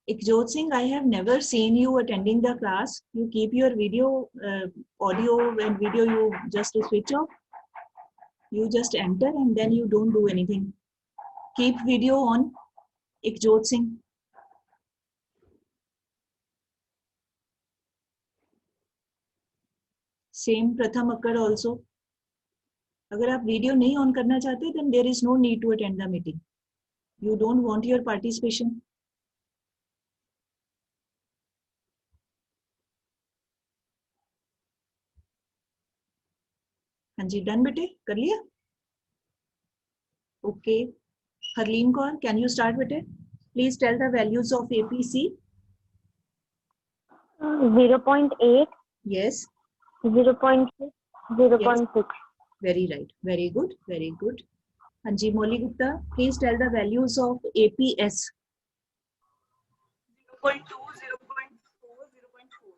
Ikjot Singh, I have never seen you attending the class. You keep your video, audio and video, you just switch off. You just enter and then you don't do anything. Keep video on. Ikjot Singh. Same Pratham Akkad also. अगर आप video नहीं on करना चाहते then there is no need to attend the meeting. You don't want your participation. हाँ जी, done बेटे, कर लिया? Okay. Harleen Kaur, can you start बेटे? Please tell the values of APC. 0.8. Yes. 0.6. 0.6. Yes. Very right. Very good. Very good. हाँ जी, Molly Gupta, please tell the values of APS. 0.2, 0.4, 0.4.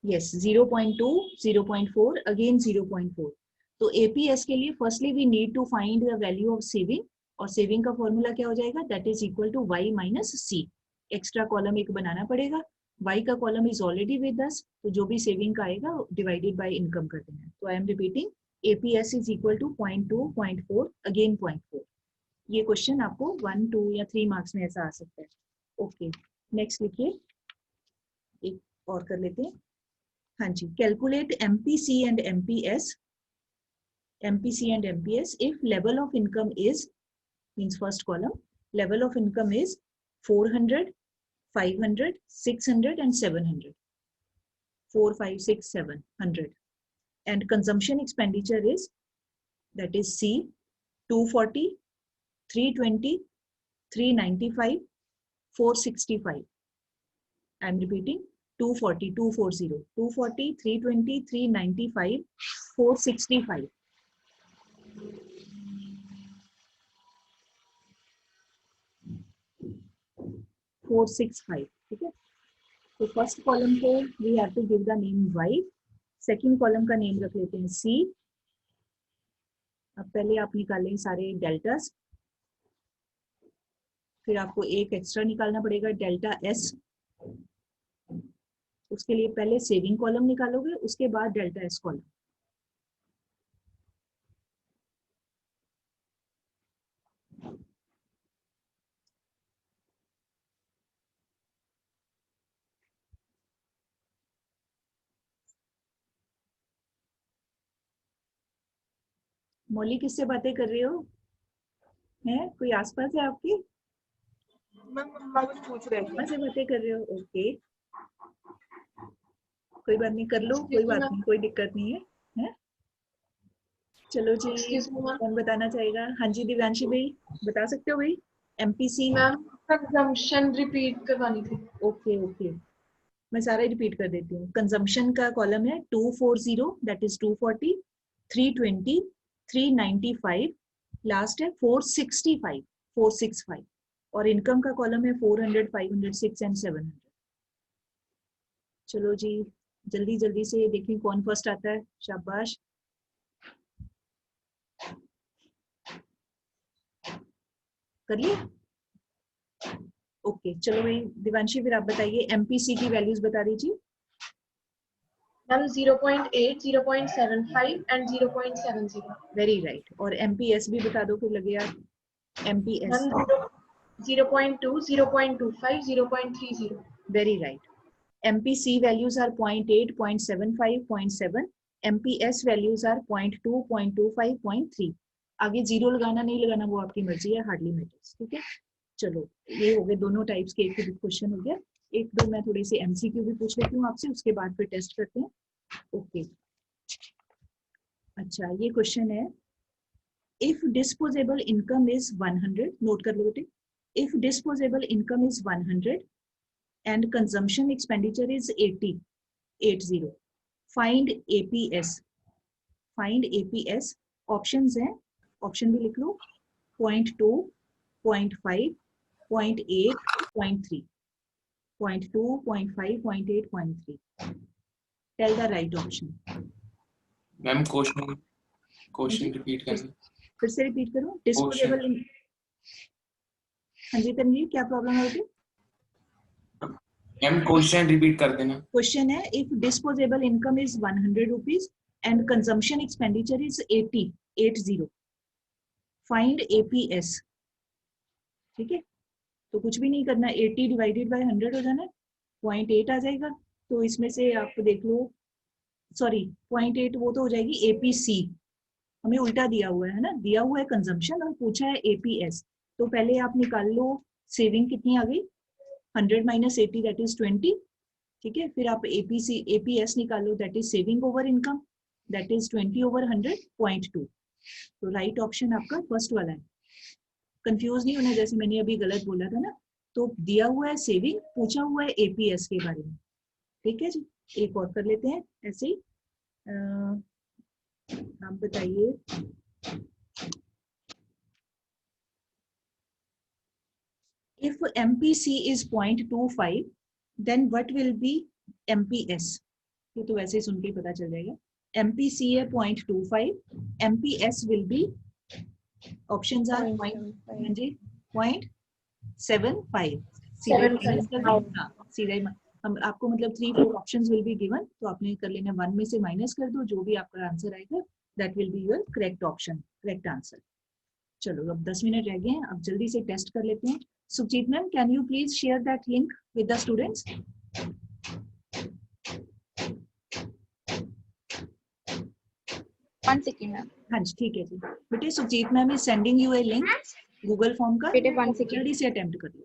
Yes, 0.2, 0.4, again 0.4. तो APS के लिए firstly we need to find the value of saving, और saving का formula क्या हो जाएगा? That is equal to y minus c. Extra column एक बनाना पड़ेगा. Y का column is already with us, तो जो भी saving का आएगा divided by income कर देना. तो I am repeating, APS is equal to 0.2, 0.4, again 0.4. ये क्वेश्चन आपको 1, 2 या 3 मार्क्स में ऐसा आ सकता है. ओके, नेक्स्ट लिखिए, एक और कर लेते हैं. हाँ जी, calculate MPC and MPS. MPC and MPS if level of income is, means first column, level of income is 400, 500, 600 and 700. 4, 5, 6, 700. And consumption expenditure is, that is C, 240, 320, 395, 465. I am repeating, 240, 240, 240, 320, 395, 465. ठीक है. तो फर्स्ट कॉलम को we have to give the name y, second column का name रख लेते हैं c. अब पहले आप निकालें सारे डेल्टास, फिर आपको एक एक्स्ट्रा निकालना पड़ेगा डेल्टा s. उसके लिए पहले सेविंग कॉलम निकालोगे, उसके बाद डेल्टा s कॉलम. मौली किससे बातें कर रही हो? है कोई आसपास है आपकी? मम्मा कुछ पूछ रहे मम्मा से बातें कर रहे हो? ओके, कोई बात नहीं, कर लो, कोई बात नहीं, कोई दिक्कत नहीं है. हैं? चलो जी, कौन बताना चाहेगा? हाँ जी, दिव्यांशी भाई बता सकते हो भाई. MPC मैम, कंजम्पशन रिपीट करवानी थी. ओके ओके, मैं सारा रिपीट कर देती हूँ. कंजम्पशन का कॉलम है 240, दैट इज 240, 320, 395, लास्ट है 465, 465. और इनकम का कॉलम है 400, 500, 6 एंड 700. चलो जी, जल्दी जल्दी से देखिए कौन फर्स्ट आता है. शाबाश. कर लिया? ओके, चलो भाई दिवांशी, फिर आप बताइए MPC की वैल्यूज बता दीजिए. Ma'am 0.8, 0.75 and 0.70. Very right. और MPS भी बता दो फिर लगे यार. MPS ma'am 0.2, 0.25, 0.30. Very right. MPC values are 0.8, 0.75, 0.7. MPS values are 0.2, 0.25, 0.3. आगे जीरो लगाना नहीं लगाना वो आपकी मर्जी है, हार्डली मैटर्स. ठीक है, चलो ये हो गए दोनों टाइप्स के एक क्वेश्चन हो गया. एक दो मैं थोड़ी सी MCQ भी पूछ लेती हूँ आपसे, उसके बाद फिर टेस्ट करते हैं. ओके, अच्छा ये क्वेश्चन है, if disposable income is 100, note कर लो बेटे. If disposable income is 100 and consumption expenditure is 80, find APS. Find APS. Options हैं, ऑप्शन भी लिख लो. 0.2, 0.5, 0.8, 0.3. 0.2, 0.5, 0.8, 0.3. Tell the right option. Ma'am question repeat करना. फिर से रिपीट करो. डिस्पोजेबल. हाँ जी तन्वीर, क्या प्रॉब्लम है बेटे? मैम क्वेश्चन रिपीट कर देना। क्वेश्चन है if disposable income is 100 rupees and consumption expenditure is 80 find APS. ठीक है, तो कुछ भी नहीं करना, 80 डिवाइडेड बाय 100 हो जाना है, 0.8 आ जाएगा। तो इसमें से आप देख लो, सॉरी 0.8 वो तो हो जाएगी एपीसी, हमें उल्टा दिया हुआ है ना, दिया हुआ है कंजम्पशन और पूछा है एपीएस। तो पहले आप निकाल लो सेविंग कितनी आ गई, 100 माइनस 80 दैट इज 20। ठीक है, फिर आप एपीएस निकालो, that is saving over income, that is 20 over 100 0.2। तो राइट ऑप्शन आपका फर्स्ट वाला है। कंफ्यूज नहीं होना, जैसे मैंने अभी गलत बोला था ना, तो दिया हुआ है सेविंग, पूछा हुआ है एपीएस के बारे में। ठीक है जी, एक और कर लेते हैं ऐसे ही। आप बताइए, if MPC is 0.25 then what will be MPS? ये तो वैसे ही सुन के पता चल जाएगा। MPC है 0.25, MPS will be, options are 0.75। सीधा माइनस कर दो, हाँ सीधा ही हम आपको मतलब 3-4 ऑप्शंस विल बी गिवन, तो आपने कर लेना 1 में से माइनस कर दो, जो भी आपका आंसर आएगा that will be your correct option, correct answer. चलो अब 10 मिनट रह गए हैं, अब जल्दी से टेस्ट कर लेते हैं। Sukhjeet ma'am, can you please share that link with the students? One second, ma'am. हाँ जी ठीक है जी बेटे, Sukhjeet ma'am is sending you a link Google form का, बेटे 1 second. जल्दी से अटेम्प्ट कर लो,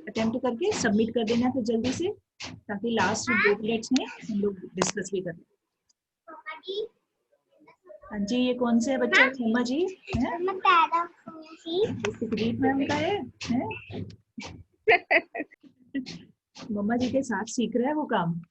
अटेम्प्ट करके सबमिट कर देना फिर जल्दी से, ताकि लास्ट 2 मिनट्स में हम लोग डिस्कस भी कर लें। हाँ जी, ये कौन से है बच्चा? मम्मा जी है, सुखजीत मैम का है? मम्मा जी के साथ सीख रहा है वो काम।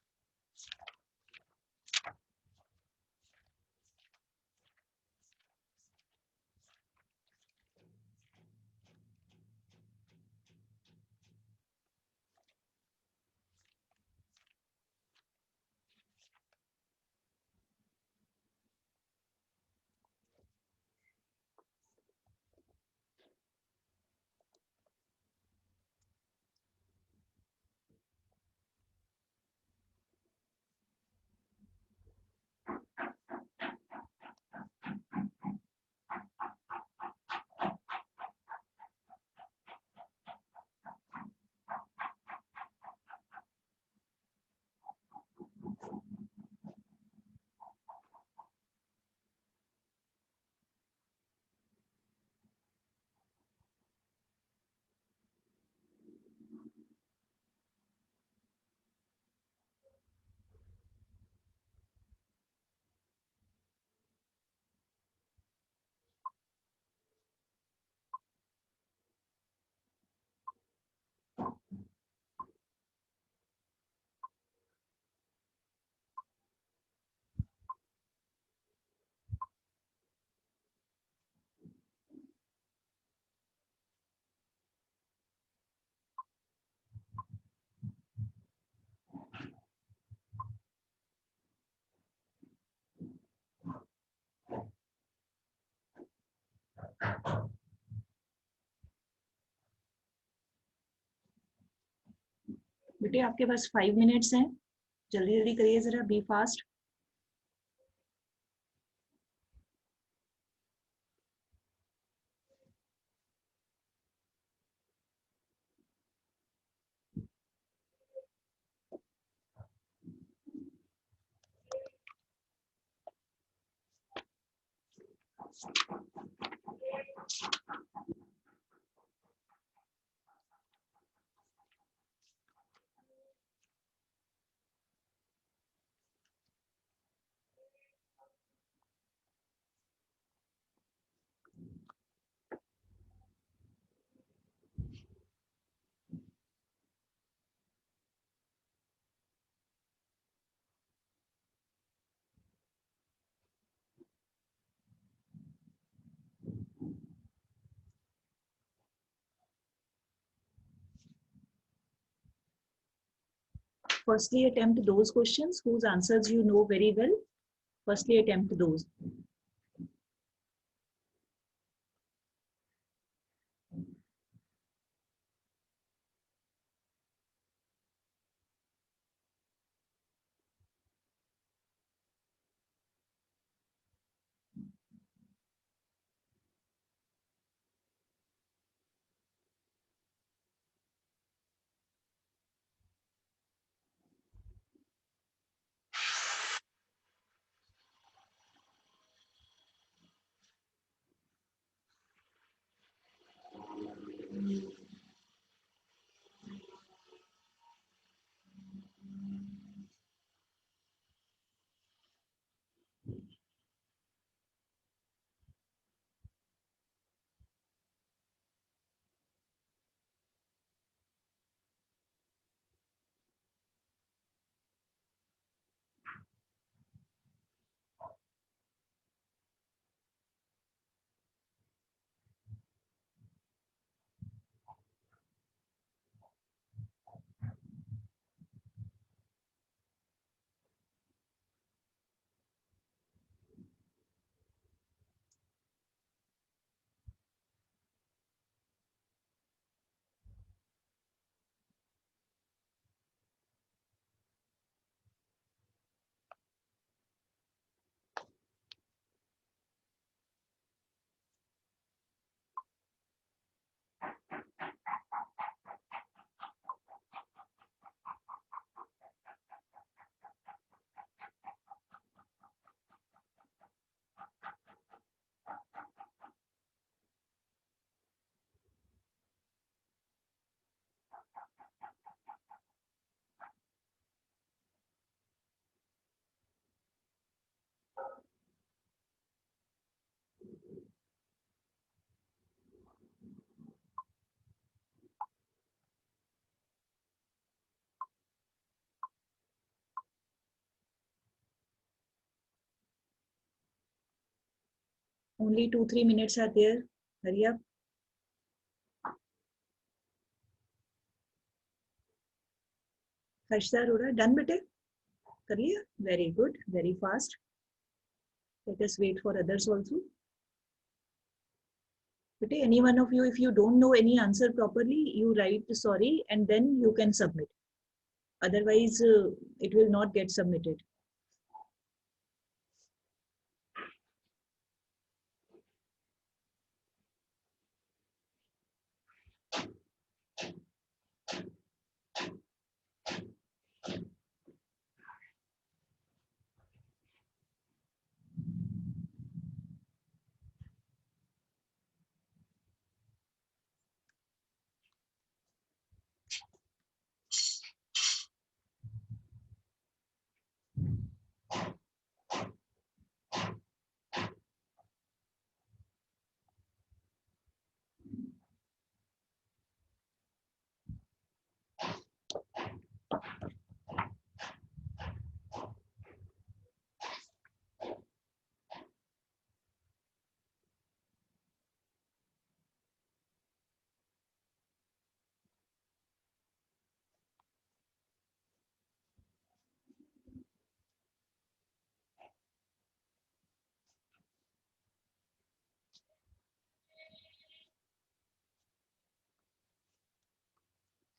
बेटे आपके पास 5 मिनट्स हैं, जल्दी जल्दी करिए जरा, be fast. Firstly, attempt those questions whose answers you know very well. Firstly, attempt those. Only 2-3 minutes are there. Hurry up. Harshita Arora, done bete? कर लिया? Very good, very fast. Let us wait for others also. Bete, any one of you, if you don't know any answer properly, you write sorry and then you can submit. Otherwise, it will not get submitted.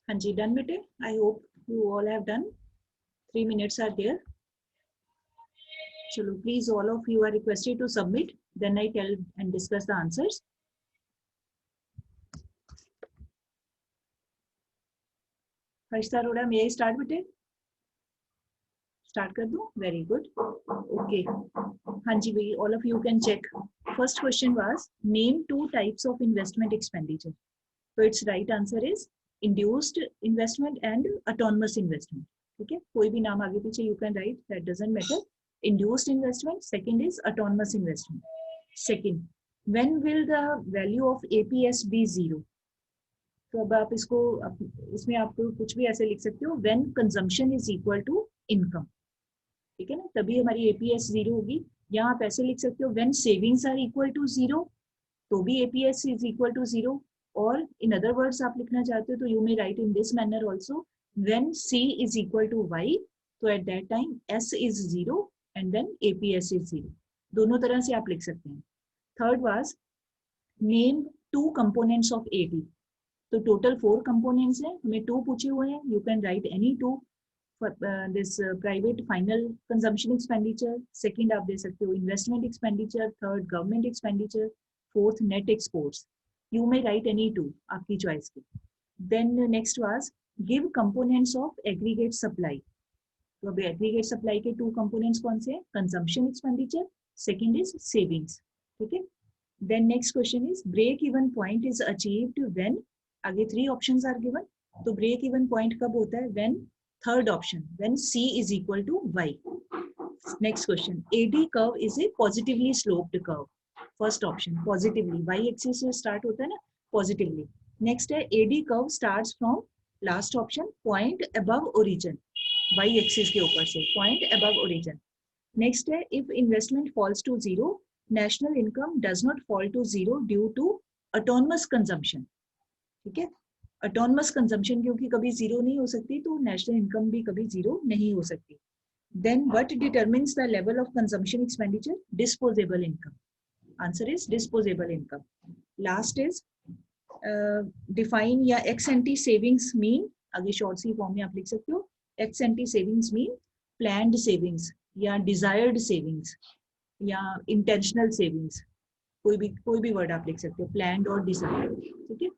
Hanji, done bete? I hope you all have done. 3 minutes are there. Chalo, please, all of you are requested to submit. Then I tell and discuss the answers. Harshita Arora, may I start bete? Start kar do? Very good. Okay. Hanji, bhai, all of you can check. First question was, name 2 types of investment expenditure. So its right answer is induced investment and autonomous investment. Okay, कोई भी नाम आगे पीछे you can write, that doesn't matter. Induced investment, second is autonomous investment. Second, when will the value of APS be 0? तो अब आप इसमें आप कुछ भी ऐसे लिख सकते हो, when consumption is equal to income. ठीक है ना, तभी हमारी APS 0 होगी. यहाँ आप ऐसे लिख सकते हो, when savings are equal to 0, तो भी APS is equal to 0. Or in other words आप लिखना चाहते हो तो you may write in this manner also, when C is equal to Y, so at that time S is 0 and then APS is 0. दोनों तरह से आप लिख सकते हैं. Third was, name 2 components of AT. तो total 4 components हैं, हमें 2 पूछे हुए हैं. You can write any 2 for this private final consumption expenditure. Second आप दे सकते हो investment expenditure. Third government expenditure. Fourth net exports. You may write any 2, आपकी choice की. Then next was, give components of aggregate supply. तो अब aggregate supply के 2 components कौन से हैं? Consumption expenditure, second is savings. ठीक है. Then next question is, break even point is achieved when आगे 3 ऑप्शंस आर गिवन. तो ब्रेक इवन पॉइंट कब होता है? When third option, when c is equal to y. Next question, AD curve is a positively sloped curve. First option positively, y axis से start होता है ना positively. Next है AD curve starts from last option point above origin, y axis के ऊपर से point above origin. Next है if investment falls to zero, national income does not fall to zero due to autonomous consumption. ठीक है, autonomous consumption क्योंकि कभी zero नहीं हो सकती, तो नेशनल इनकम भी कभी जीरो नहीं हो सकती. Then what determines the level of consumption expenditure? Disposable income. Answer is disposable income. Last is define या ex ante savings mean. आगे short सी form में आप लिख सकते हो. Ex ante savings mean planned savings या desired savings या intentional savings. कोई भी word आप लिख सकते हो, planned और desired. ठीक है.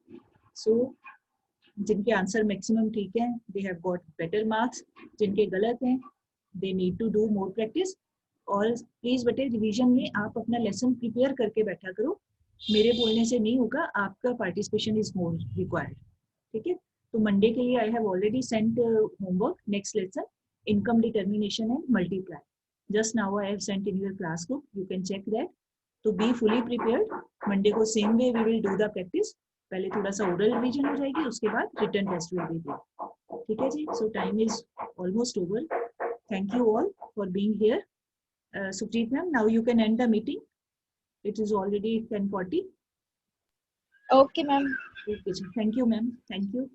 So जिनके आंसर मैक्सिमम ठीक है, they have got better marks. जिनके गलत हैं, they need to do more practice. और प्लीज बेटे रिवीजन में आप अपना लेसन प्रिपेयर करके बैठा करो. मेरे बोलने से नहीं होगा, आपका पार्टिसिपेशन इज मोर रिक्वायर्ड. ठीक है, तो मंडे के लिए I have already sent homework. Next lesson income determination and multiply. Just now I have sent in your class group, you can check that. तो बी फुली प्रिपेयर्ड. मंडे को same way we will do the practice. पहले थोड़ा सा oral revision हो जाएगी, उसके बाद written test will be there. ठीक है जी. So time is almost over. Thank you all for being here. Sukhjeet ma'am, now you can end the meeting. It is already 10:40. Okay, ma'am. Okay, thank you ma'am. Thank you.